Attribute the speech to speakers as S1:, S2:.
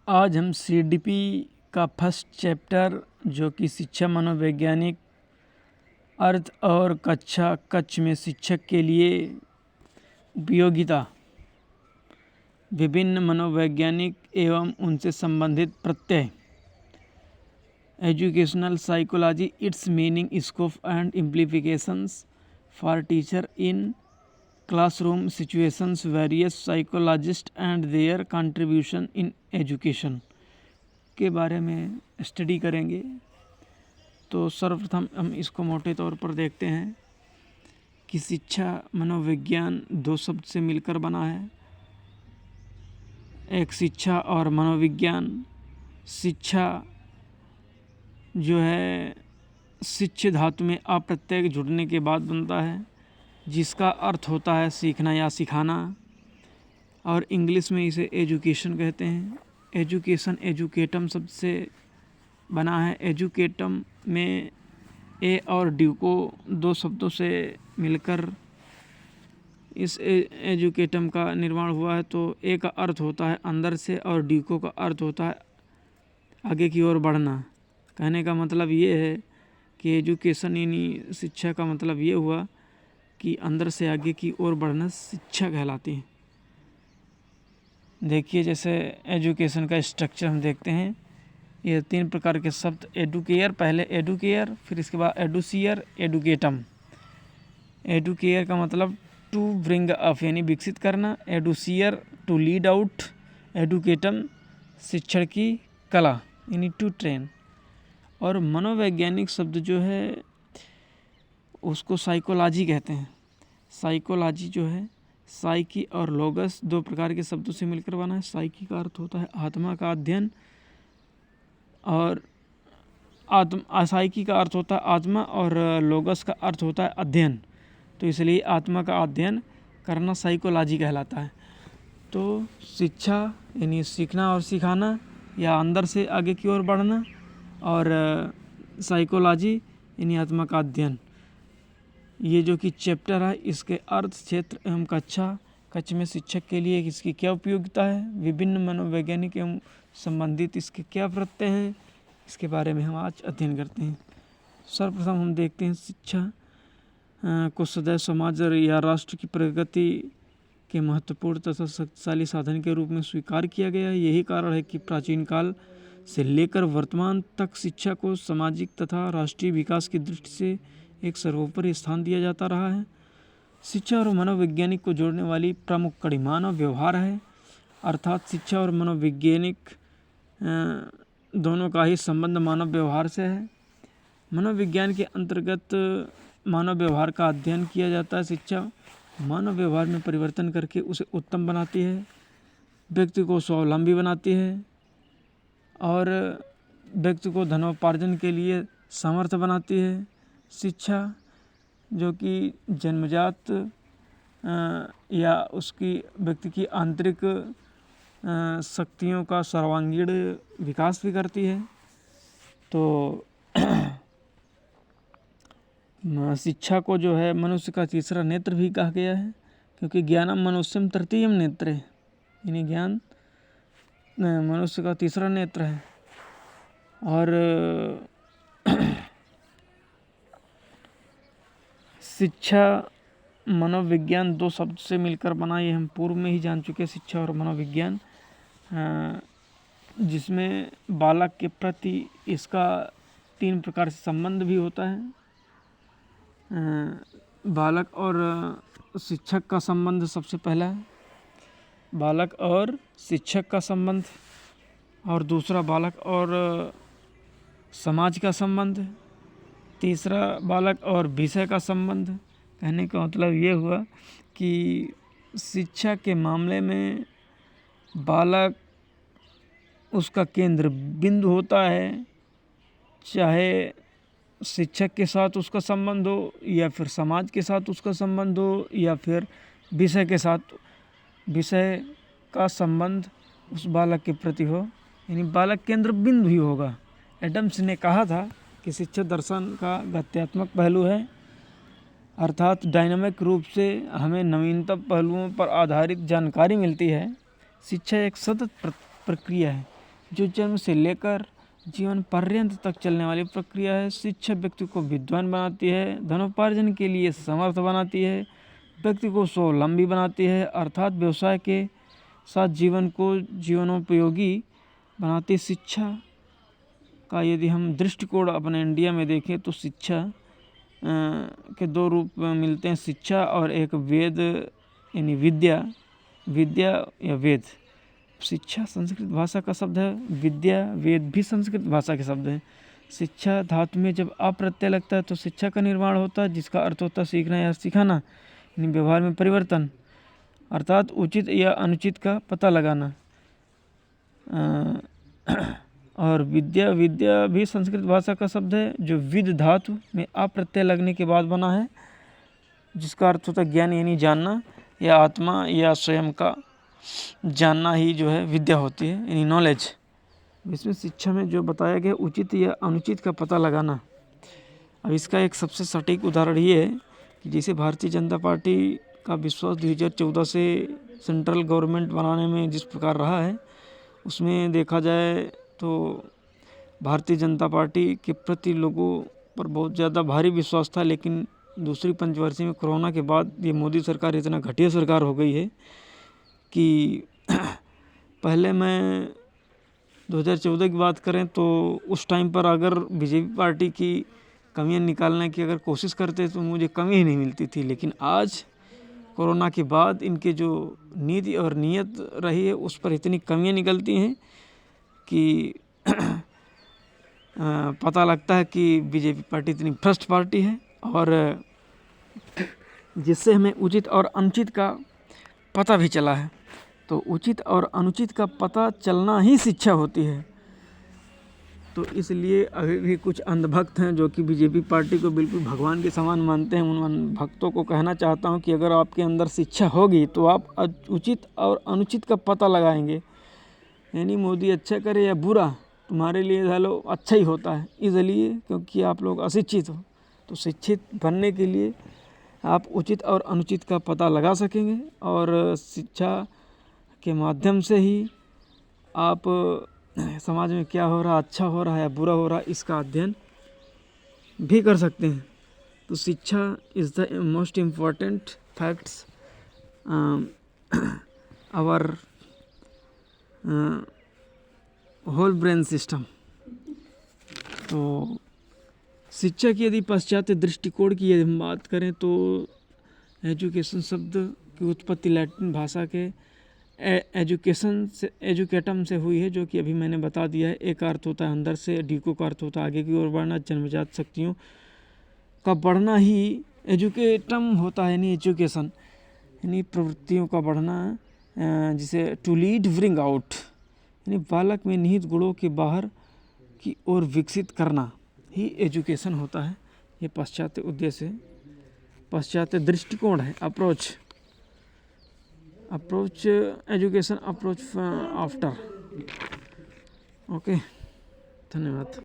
S1: आज हम सीडीपी का फर्स्ट चैप्टर जो कि शिक्षा मनोवैज्ञानिक अर्थ और कक्षा कक्ष में शिक्षक के लिए उपयोगिता, विभिन्न मनोवैज्ञानिक एवं उनसे संबंधित प्रत्यय, educational psychology, it's meaning, scope and implications for teacher in classroom situations, various psychologist and there contribution in education के बारे में स्टडी करेंगे। तो सर्वप्रथम हम इसको मोटे तौर पर देखते हैं कि शिक्षा मनोविज्ञान दो शब्द से मिलकर बना है। एक शिक्षा और मनोविज्ञान। शिक्षा जो है शिक्ष धातु में अप्रत्यय जुड़ने के बाद बनता है, जिसका अर्थ होता है सीखना या सिखाना, और इंग्लिश में इसे एजुकेशन कहते हैं। एजुकेशन एजुकेटम शब्द से बना है। एजुकेटम में ए और ड्यूको दो शब्दों से मिलकर इस एजुकेटम का निर्माण हुआ है। तो ए का अर्थ होता है अंदर से और ड्यूको का अर्थ होता है आगे की ओर बढ़ना। कहने का मतलब ये है कि एजुकेशन यानी शिक्षा का मतलब ये हुआ कि अंदर से आगे की ओर बढ़ना शिक्षा कहलाती है। देखिए, जैसे एजुकेशन का स्ट्रक्चर हम देखते हैं। ये तीन प्रकार के शब्द, एडुकेयर, पहले एडुकेयर, फिर इसके बाद एडुसियर, एडुकेटम। एडुकेयर का मतलब टू ब्रिंग अप यानी विकसित करना, एडुसियर टू लीड आउट, एडुकेटम शिक्षण की कला यानी टू ट्रेन। और मनोवैज्ञानिक शब्द जो है उसको साइकोलॉजी कहते हैं। साइकोलॉजी जो है साइकी और लोगस दो प्रकार के शब्दों से मिलकर बना है। साइकी का अर्थ होता है आत्मा का अध्ययन और साइकी का अर्थ होता है आत्मा और लोगस का अर्थ होता है अध्ययन। तो इसलिए आत्मा का अध्ययन करना साइकोलॉजी कहलाता है। तो शिक्षा यानी सीखना और सिखाना या अंदर से आगे की ओर बढ़ना, और साइकोलॉजी यानी आत्मा का अध्ययन। ये जो कि चैप्टर है इसके अर्थ, क्षेत्र एवं कक्ष में शिक्षक के लिए इसकी क्या उपयोगिता है, विभिन्न मनोवैज्ञानिक एवं संबंधित इसके क्या प्रत्यय हैं, इसके बारे में हम आज अध्ययन करते हैं। सर्वप्रथम हम देखते हैं शिक्षा को सदैव समाज या राष्ट्र की प्रगति के महत्वपूर्ण तथा शक्तिशाली साधन के रूप में स्वीकार किया गया है। यही कारण है कि प्राचीन काल से लेकर वर्तमान तक शिक्षा को सामाजिक तथा राष्ट्रीय विकास की दृष्टि से एक सर्वोपरि स्थान दिया जाता रहा है। शिक्षा और मनोवैज्ञानिक को जोड़ने वाली प्रमुख कड़ी मानव व्यवहार है, अर्थात शिक्षा और मनोवैज्ञानिक दोनों का ही संबंध मानव व्यवहार से है। मनोविज्ञान के अंतर्गत मानव व्यवहार का अध्ययन किया जाता है। शिक्षा मानव व्यवहार में परिवर्तन करके उसे उत्तम बनाती है, व्यक्ति को स्वावलंबी बनाती है और व्यक्ति को धनोपार्जन के लिए समर्थ बनाती है। शिक्षा जो कि जन्मजात या उसकी व्यक्ति की आंतरिक शक्तियों का सर्वांगीण विकास भी करती है। तो शिक्षा को जो है मनुष्य का तीसरा नेत्र भी कहा गया है, क्योंकि ज्ञानम मनुष्यम तृतीयम नेत्रे, यानी ज्ञान मनुष्य का तीसरा नेत्र है। और शिक्षा मनोविज्ञान दो शब्द से मिलकर बना, ये हम पूर्व में ही जान चुके। शिक्षा और मनोविज्ञान, जिसमें बालक के प्रति इसका तीन प्रकार से संबंध भी होता है। बालक और शिक्षक का संबंध सबसे पहला है, बालक और शिक्षक का संबंध, और दूसरा बालक और समाज का संबंध, तीसरा बालक और विषय का संबंध। कहने का मतलब ये हुआ कि शिक्षा के मामले में बालक उसका केंद्र बिंदु होता है, चाहे शिक्षक के साथ उसका संबंध हो या फिर समाज के साथ उसका संबंध हो या फिर विषय के साथ, विषय का संबंध उस बालक के प्रति हो, यानी बालक केंद्र बिंदु ही होगा। एडम्स ने कहा था कि शिक्षा दर्शन का गत्यात्मक पहलू है, अर्थात डायनामिक रूप से हमें नवीनतम पहलुओं पर आधारित जानकारी मिलती है। शिक्षा एक सतत प्रक्रिया है जो जन्म से लेकर जीवन पर्यंत तक चलने वाली प्रक्रिया है। शिक्षा व्यक्ति को विद्वान बनाती है, धनोपार्जन के लिए समर्थ बनाती है, व्यक्ति को स्वावलंबी बनाती है, अर्थात व्यवसाय के साथ जीवन को जीवनोपयोगी बनाती है। शिक्षा का यदि हम दृष्टिकोण अपने इंडिया में देखें तो शिक्षा के दो रूप मिलते हैं, शिक्षा और एक वेद यानी विद्या, विद्या या वेद। शिक्षा संस्कृत भाषा का शब्द है, विद्या वेद भी संस्कृत भाषा के शब्द हैं। शिक्षा धातु में जब आ प्रत्यय लगता है तो शिक्षा का निर्माण होता है, जिसका अर्थ होता है सीखना या सिखाना, यानी व्यवहार में परिवर्तन, अर्थात उचित या अनुचित का पता लगाना। और विद्या, विद्या भी संस्कृत भाषा का शब्द है जो विद धातु में आ प्रत्यय लगने के बाद बना है, जिसका अर्थ होता है ज्ञान यानी जानना या आत्मा या स्वयं का जानना ही जो है विद्या होती है, यानी नॉलेज। इसमें शिक्षा में जो बताया गया उचित या अनुचित का पता लगाना। अब इसका एक सबसे सटीक उदाहरण ये है कि जैसे भारतीय जनता पार्टी का विश्वास 2014 से सेंट्रल गवर्नमेंट बनाने में जिस प्रकार रहा है, उसमें देखा जाए तो भारतीय जनता पार्टी के प्रति लोगों पर बहुत ज़्यादा भारी विश्वास था। लेकिन दूसरी पंचवर्षीय में कोरोना के बाद ये मोदी सरकार इतना घटिया सरकार हो गई है कि पहले मैं 2014 की बात करें तो उस टाइम पर अगर बीजेपी पार्टी की कमियां निकालने की अगर कोशिश करते तो मुझे कमी ही नहीं मिलती थी। लेकिन आज कोरोना के बाद इनके जो नीति और नीयत रही है उस पर इतनी कमियां निकलती हैं कि पता लगता है कि बीजेपी पार्टी इतनी भ्रष्ट पार्टी है, और जिससे हमें उचित और अनुचित का पता भी चला है। तो उचित और अनुचित का पता चलना ही शिक्षा होती है। तो इसलिए अभी भी कुछ अंधभक्त हैं जो कि बीजेपी पार्टी को बिल्कुल भगवान के समान मानते हैं। उन भक्तों को कहना चाहता हूं कि अगर आपके अंदर शिक्षा होगी तो आप उचित और अनुचित का पता लगाएंगे, यानी मोदी अच्छा करे या बुरा तुम्हारे लिए चलो अच्छा ही होता है, इसलिए क्योंकि आप लोग अशिक्षित हो। तो शिक्षित बनने के लिए आप उचित और अनुचित का पता लगा सकेंगे, और शिक्षा के माध्यम से ही आप समाज में क्या हो रहा, अच्छा हो रहा है या बुरा हो रहा है, इसका अध्ययन भी कर सकते हैं। तो शिक्षा is the most important facts our whole brain system. तो शिक्षा की यदि पाश्चात्य दृष्टिकोण की यदि हम बात करें तो एजुकेशन शब्द की उत्पत्ति लैटिन भाषा के एजुकेशन से एजुकेटम से हुई है, जो कि अभी मैंने बता दिया है। एक अर्थ होता है अंदर से, डीको का अर्थ होता है आगे की ओर बढ़ना, जन्मजात शक्तियों का बढ़ना ही एजुकेटम होता है, यानी एजुकेशन यानी प्रवृत्तियों का बढ़ना, जिसे टू लीड ब्रिंग आउट यानी बालक में निहित गुणों के बाहर की ओर विकसित करना ही एजुकेशन होता है। ये पाश्चात्य उद्देश्य है, पाश्चात्य दृष्टिकोण है, approach education approach after. Okay, धन्यवाद।